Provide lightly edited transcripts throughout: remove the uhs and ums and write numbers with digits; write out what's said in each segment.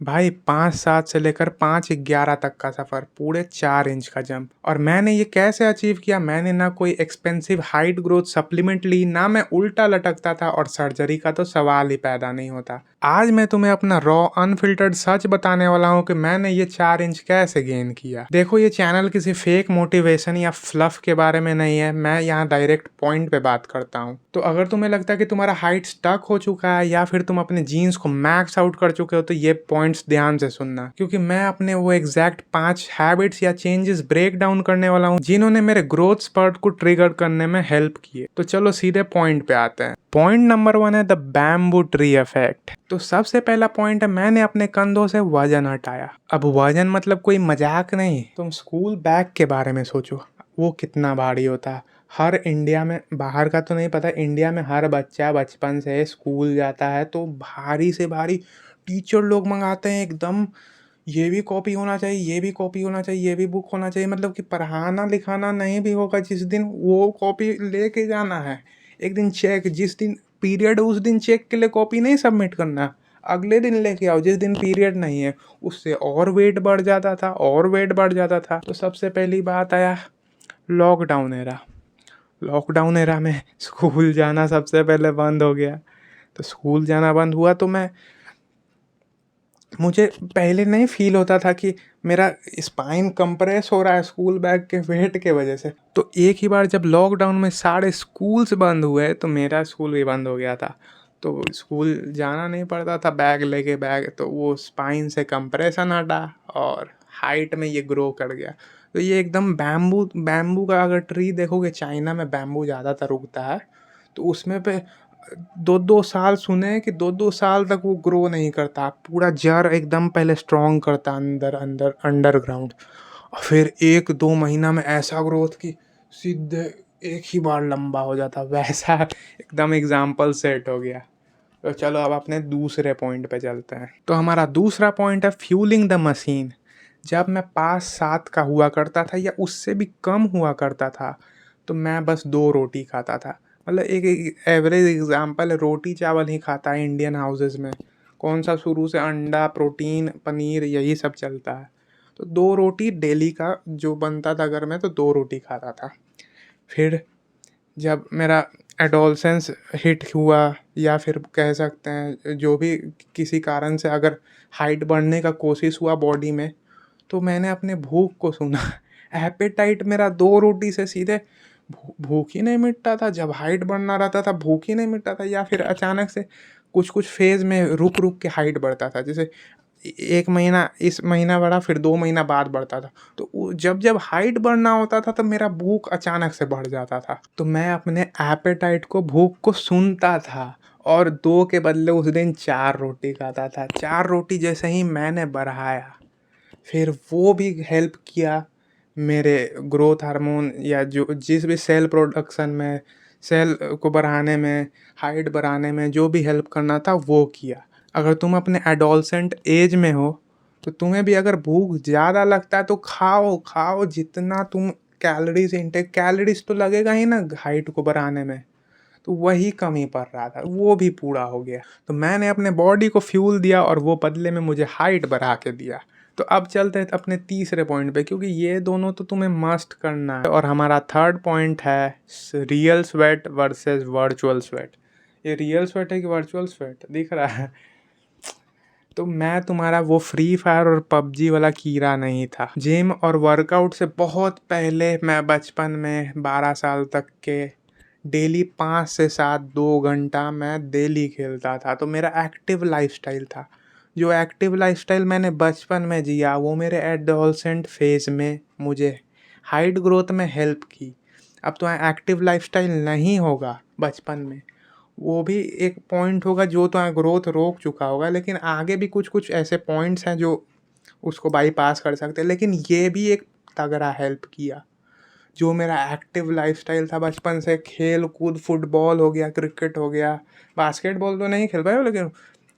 भाई 5-7 से लेकर 5-11 तक का सफ़र, पूरे 4 इंच का जंप। और मैंने ये कैसे अचीव किया? मैंने ना कोई एक्सपेंसिव हाइट ग्रोथ सप्लीमेंट ली, ना मैं उल्टा लटकता था, और सर्जरी का तो सवाल ही पैदा नहीं होता। आज मैं तुम्हें अपना रॉ अनफिल्टर्ड सच बताने वाला हूँ कि मैंने ये 4 इंच कैसे गेन किया। देखो, ये चैनल किसी फेक मोटिवेशन या फ्लफ के बारे में नहीं है, मैं यहाँ डायरेक्ट पॉइंट पे बात करता हूँ। तो अगर तुम्हें लगता है कि तुम्हारा हाइट स्टक हो चुका है या फिर तुम अपने जीन्स को मैक्स आउट कर चुके हो, तो ये पॉइंट्स ध्यान से सुनना, क्योंकि मैं अपने वो एग्जैक्ट 5 हैबिट्स या चेंजेस ब्रेक डाउन करने वाला हूँ जिन्होंने मेरे ग्रोथ स्पर्ट को ट्रिगर करने में हेल्प किए। तो चलो सीधे पॉइंट पे आते हैं। पॉइंट नंबर 1 है द बैम्बू ट्री इफेक्ट। तो सबसे पहला पॉइंट है, मैंने अपने कंधों से वजन हटाया। अब वजन मतलब कोई मजाक नहीं, तुम स्कूल बैग के बारे में सोचो, वो कितना भारी होता है। हर इंडिया में, बाहर का तो नहीं पता, इंडिया में हर बच्चा बचपन से स्कूल जाता है तो भारी से भारी टीचर लोग मंगाते हैं एकदम, ये भी कॉपी होना चाहिए, ये भी कॉपी होना चाहिए, ये भी बुक होना चाहिए। मतलब कि पढ़ाना लिखाना नहीं भी होगा जिस दिन, वो कॉपी लेके जाना है। एक दिन चेक, जिस दिन पीरियड उस दिन चेक के लिए कॉपी नहीं सबमिट करना, अगले दिन लेके आओ जिस दिन पीरियड नहीं है। उससे और वेट बढ़ जाता था, और वेट बढ़ जाता था। तो सबसे पहली बात आया लॉकडाउन एरा। लॉकडाउन एरा में स्कूल जाना सबसे पहले बंद हो गया। तो स्कूल जाना बंद हुआ तो मुझे पहले नहीं फील होता था कि मेरा स्पाइन कंप्रेस हो रहा है स्कूल बैग के वेट के वजह से। तो एक ही बार जब लॉकडाउन में सारे स्कूल्स बंद हुए तो मेरा स्कूल भी बंद हो गया था। तो स्कूल जाना नहीं पड़ता था बैग लेके, बैग तो वो स्पाइन से कंप्रेशन हटा और हाइट में ये ग्रो कर गया। तो ये एकदम बैम्बू बैम्बू का, अगर ट्री देखोगे चाइना में बैम्बू ज़्यादातर उगता है, तो उसमें पे 2-2 साल सुने हैं कि 2-2 साल तक वो ग्रो नहीं करता, पूरा जड़ एकदम पहले स्ट्रॉन्ग करता अंदर अंदर अंडरग्राउंड, और फिर 1-2 महीना में ऐसा ग्रोथ कि सीधे एक ही बार लंबा हो जाता, वैसा एकदम एग्जाम्पल सेट हो गया। तो चलो अब अपने दूसरे पॉइंट पे चलते हैं। तो हमारा दूसरा पॉइंट है फ्यूलिंग द मशीन। जब मैं 5-7 का हुआ करता था या उससे भी कम हुआ करता था, तो मैं बस 2 रोटी खाता था। मतलब एक एवरेज एग्जांपल है, रोटी चावल ही खाता है इंडियन हाउसेस में। कौन सा, शुरू से अंडा, प्रोटीन, पनीर, यही सब चलता है। तो 2 रोटी डेली का जो बनता था घर में, तो 2 रोटी खाता था। फिर जब मेरा एडोलसेंस हिट हुआ, या फिर कह सकते हैं जो भी किसी कारण से अगर हाइट बढ़ने का कोशिश हुआ बॉडी में, तो मैंने अपने भूख को सुना। एपेटाइट मेरा 2 रोटी से सीधे भूख ही नहीं मिटता था। जब हाइट बढ़ना रहता था भूख ही नहीं मिटता था, या फिर अचानक से कुछ कुछ फेज में रुक रुक के हाइट बढ़ता था। जैसे एक महीना, इस महीना बढ़ा, फिर 2 महीना बाद बढ़ता था। तो जब जब हाइट बढ़ना होता था तो मेरा भूख अचानक से बढ़ जाता था। तो मैं अपने एपेटाइट को, भूख को सुनता था, और 2 के बदले उस दिन 4 रोटी खाता था। 4 रोटी जैसे ही मैंने बढ़ाया, फिर वो भी हेल्प किया मेरे ग्रोथ हार्मोन या जो जिस भी सेल प्रोडक्शन में, सेल को बढ़ाने में, हाइट बढ़ाने में जो भी हेल्प करना था वो किया। अगर तुम अपने एडोलसेंट एज में हो, तो तुम्हें भी अगर भूख ज़्यादा लगता है तो खाओ खाओ जितना तुम, कैलोरीज इंटेक, कैलोरीज तो लगेगा ही ना हाइट को बढ़ाने में। तो वही कमी पड़ रहा था, वो भी पूरा हो गया। तो मैंने अपने बॉडी को फ्यूल दिया और वो बदले में मुझे हाइट बढ़ा के दिया। तो अब चलते हैं अपने तीसरे पॉइंट पे, क्योंकि ये दोनों तो तुम्हें मस्ट करना है। और हमारा थर्ड पॉइंट है real sweat versus virtual sweat. ये रियल स्वेट है कि वर्चुअल स्वेट दिख रहा है? तो मैं तुम्हारा वो फ्री फायर और पबजी वाला कीड़ा नहीं था। जिम और वर्कआउट से बहुत पहले मैं बचपन में 12 साल तक के डेली 5 से 7 2 घंटा मैं डेली खेलता था। तो मेरा एक्टिव लाइफस्टाइल था। जो एक्टिव लाइफस्टाइल मैंने बचपन में जिया, वो मेरे एडोलसेंट फेज में मुझे हाइट ग्रोथ में हेल्प की। अब तो एक्टिव लाइफस्टाइल नहीं होगा बचपन में, वो भी एक पॉइंट होगा जो तो ग्रोथ रोक चुका होगा, लेकिन आगे भी कुछ कुछ ऐसे पॉइंट्स हैं जो उसको बाईपास कर सकते हैं। लेकिन ये भी एक तगड़ा हेल्प किया। जो मेरा एक्टिव लाइफस्टाइल था बचपन से, खेल कूद, फुटबॉल हो गया, क्रिकेट हो गया, बास्केटबॉल तो नहीं खेल पाए लेकिन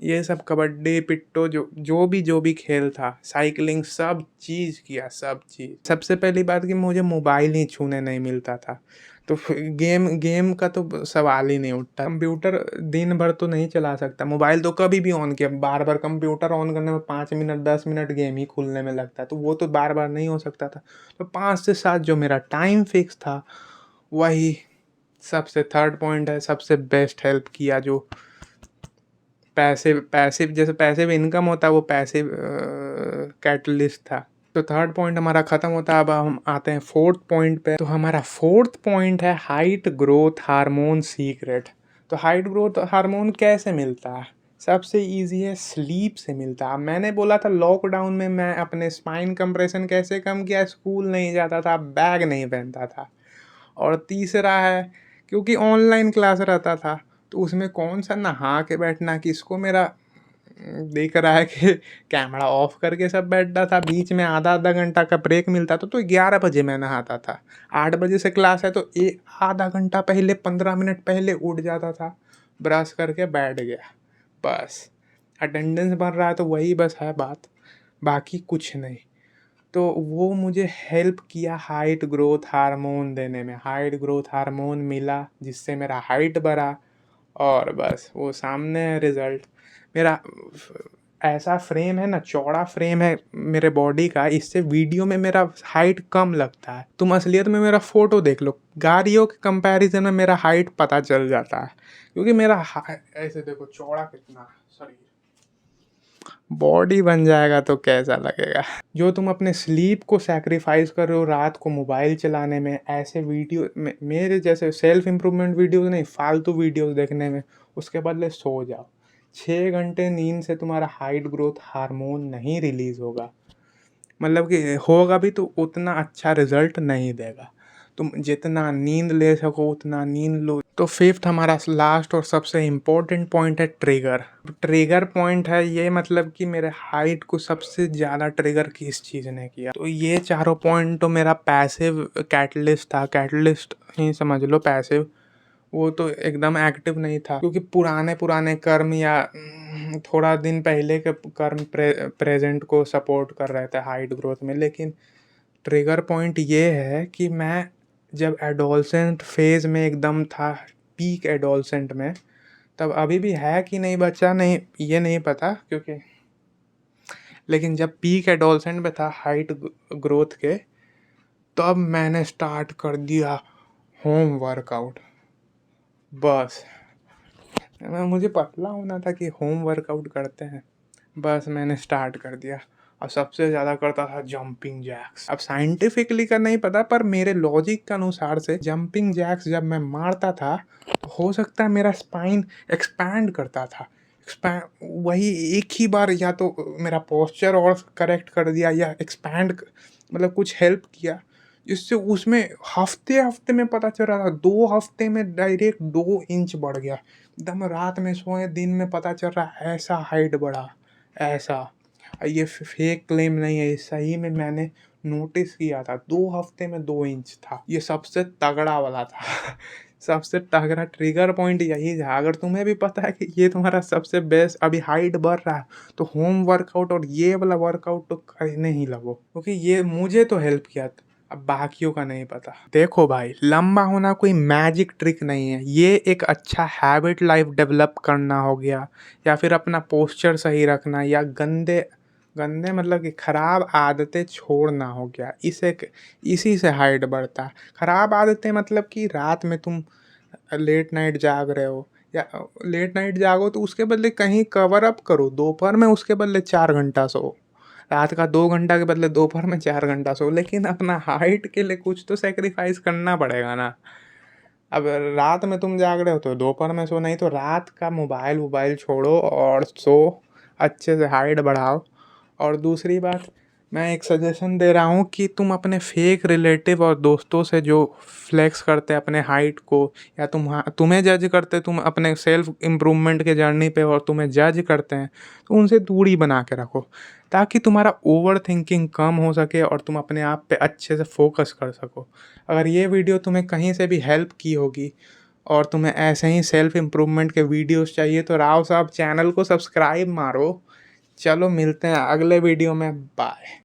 ये सब कबड्डी पिट्टो जो भी खेल था, साइकिलिंग, सब चीज़ किया, सब चीज़। सबसे पहली बात कि मुझे मोबाइल ही छूने नहीं मिलता था, तो गेम गेम का तो सवाल ही नहीं उठता। कंप्यूटर दिन भर तो नहीं चला सकता, मोबाइल तो कभी भी ऑन किया, बार बार कंप्यूटर ऑन करने में 5 मिनट 10 मिनट गेम ही खुलने में लगता है, तो वो तो बार बार नहीं हो सकता था। तो 5 से 7 जो मेरा टाइम फिक्स था, वही सबसे थर्ड पॉइंट है, सबसे बेस्ट हेल्प किया। जो पैसिव पैसिव जैसे पैसिव इनकम होता है, वो पैसिव कैटलिस्ट था। तो थर्ड पॉइंट हमारा ख़त्म होता है। अब हम आते हैं फोर्थ पॉइंट पे। तो हमारा फोर्थ पॉइंट है हाइट ग्रोथ हार्मोन सीक्रेट। तो हाइट ग्रोथ हार्मोन कैसे मिलता है? सबसे इजी है, स्लीप से मिलता है। मैंने बोला था लॉकडाउन में मैं अपने स्पाइन कंप्रेशन कैसे कम किया, स्कूल नहीं जाता था, बैग नहीं पहनता था। और तीसरा है क्योंकि ऑनलाइन क्लास रहता था, तो उसमें कौन सा नहा के बैठना, किसको मेरा दिख रहा है कि कैमरा ऑफ करके सब बैठता था, बीच में आधा आधा घंटा का ब्रेक मिलता था, तो 11 बजे मैं नहाता था। 8 बजे से क्लास है तो आधा घंटा पहले 15 मिनट पहले उठ जाता था, ब्रश करके बैठ गया, बस। अटेंडेंस बन रहा है तो वही बस है बात, बाकी कुछ नहीं। तो वो मुझे हेल्प किया हाइट ग्रोथ हार्मोन देने में। हाइट ग्रोथ हार्मोन मिला जिससे मेरा हाइट बढ़ा, और बस वो सामने है रिज़ल्ट। मेरा ऐसा फ्रेम है ना, चौड़ा फ्रेम है मेरे बॉडी का, इससे वीडियो में मेरा हाइट कम लगता है। तुम असलियत में मेरा फ़ोटो देख लो, गाड़ियों के कंपैरिजन में मेरा हाइट पता चल जाता है, क्योंकि मेरा ऐसे देखो चौड़ा कितना शरीर, बॉडी बन जाएगा तो कैसा लगेगा। जो तुम अपने स्लीप को सैक्रिफाइस कर रहे हो रात को मोबाइल चलाने में, ऐसे वीडियो मेरे जैसे सेल्फ इम्प्रूवमेंट वीडियोस नहीं, फालतू वीडियोस देखने में, उसके बदले सो जाओ। 6 घंटे नींद से तुम्हारा हाइट ग्रोथ हार्मोन नहीं रिलीज होगा, मतलब कि होगा भी तो उतना अच्छा रिजल्ट नहीं देगा। तुम जितना नींद ले सको उतना नींद लो। तो फिफ्थ हमारा लास्ट और सबसे इम्पोर्टेंट पॉइंट है ट्रिगर। ट्रिगर पॉइंट है ये, मतलब कि मेरे हाइट को सबसे ज़्यादा ट्रिगर किस चीज़ ने किया। तो ये चारों पॉइंट तो मेरा पैसिव कैटलिस्ट था, कैटलिस्ट ही समझ लो पैसिव। वो तो एकदम एक्टिव नहीं था, क्योंकि पुराने पुराने कर्म या थोड़ा दिन पहले के कर्म प्रेजेंट को सपोर्ट कर रहे थे हाइट ग्रोथ में। लेकिन ट्रिगर पॉइंट ये है कि मैं जब एडोलसेंट फेज़ में एकदम था, पीक एडोलसेंट में, तब अभी भी है कि नहीं बचा नहीं ये नहीं पता, क्योंकि लेकिन जब पीक एडोलसेंट में था हाइट ग्रोथ के, तब मैंने स्टार्ट कर दिया होम वर्कआउट। बस मुझे पतला होना था कि होम वर्कआउट करते हैं, बस मैंने स्टार्ट कर दिया। और सबसे ज़्यादा करता था जंपिंग जैक्स। अब साइंटिफिकली का नहीं पता, पर मेरे लॉजिक के अनुसार से जंपिंग जैक्स जब मैं मारता था तो हो सकता है मेरा स्पाइन एक्सपैंड करता था। एक्सपैंड वही एक ही बार, या तो मेरा पोस्चर और करेक्ट कर दिया, या एक्सपैंड मतलब कुछ हेल्प किया, जिससे उसमें हफ्ते हफ्ते में पता चल रहा था। 2 हफ्ते में डायरेक्ट 2 इंच बढ़ गया। एकदम रात में सोए दिन में पता चल रहा है, ऐसा हाइट बढ़ा, ऐसा। ये फेक क्लेम नहीं है, ये सही में मैंने नोटिस किया था। 2 हफ्ते में 2 इंच था, ये सबसे तगड़ा वाला था। सबसे तगड़ा ट्रिगर पॉइंट यही था। अगर तुम्हें भी पता है कि ये तुम्हारा सबसे बेस्ट, अभी हाइट बढ़ रहा है, तो होम वर्कआउट और ये वाला वर्कआउट तो करने ही लगो, क्योंकि ये मुझे तो हेल्प किया था, अब बाकियों का नहीं पता। देखो भाई, लंबा होना कोई मैजिक ट्रिक नहीं है, ये एक अच्छा हैबिट लाइफ डेवलप करना हो गया, या फिर अपना पोस्चर सही रखना, या गंदे गंदे मतलब कि खराब आदतें छोड़ना हो गया। इसी से हाइट बढ़ता है। खराब आदतें मतलब कि रात में तुम लेट नाइट जाग रहे हो, या लेट नाइट जागो तो उसके बदले कहीं कवर अप करो, दोपहर में उसके बदले 4 घंटा सो, रात का 2 घंटा के बदले दोपहर में 4 घंटा सो। लेकिन अपना हाइट के लिए कुछ तो सेक्रीफाइस करना पड़ेगा ना। अब रात में तुम जाग रहे हो तो दोपहर में सो, नहीं तो रात का मोबाइल वोबाइल छोड़ो और सो, अच्छे से हाइट बढ़ाओ। और दूसरी बात, मैं एक सजेशन दे रहा हूँ कि तुम अपने फेक रिलेटिव और दोस्तों से जो फ्लेक्स करते हैं अपने हाइट को, या तुम्हें जज करते, तुम अपने सेल्फ इम्प्रूवमेंट के जर्नी पे और तुम्हें जज करते हैं, तो उनसे दूरी बना के रखो, ताकि तुम्हारा ओवर थिंकिंग कम हो सके और तुम अपने आप पे अच्छे से फोकस कर सको। अगर ये वीडियो तुम्हें कहीं से भी हेल्प की होगी और तुम्हें ऐसे ही सेल्फ इम्प्रूवमेंट के वीडियोस चाहिए तो राव साहब चैनल को सब्सक्राइब मारो। चलो मिलते हैं अगले वीडियो में, बाय।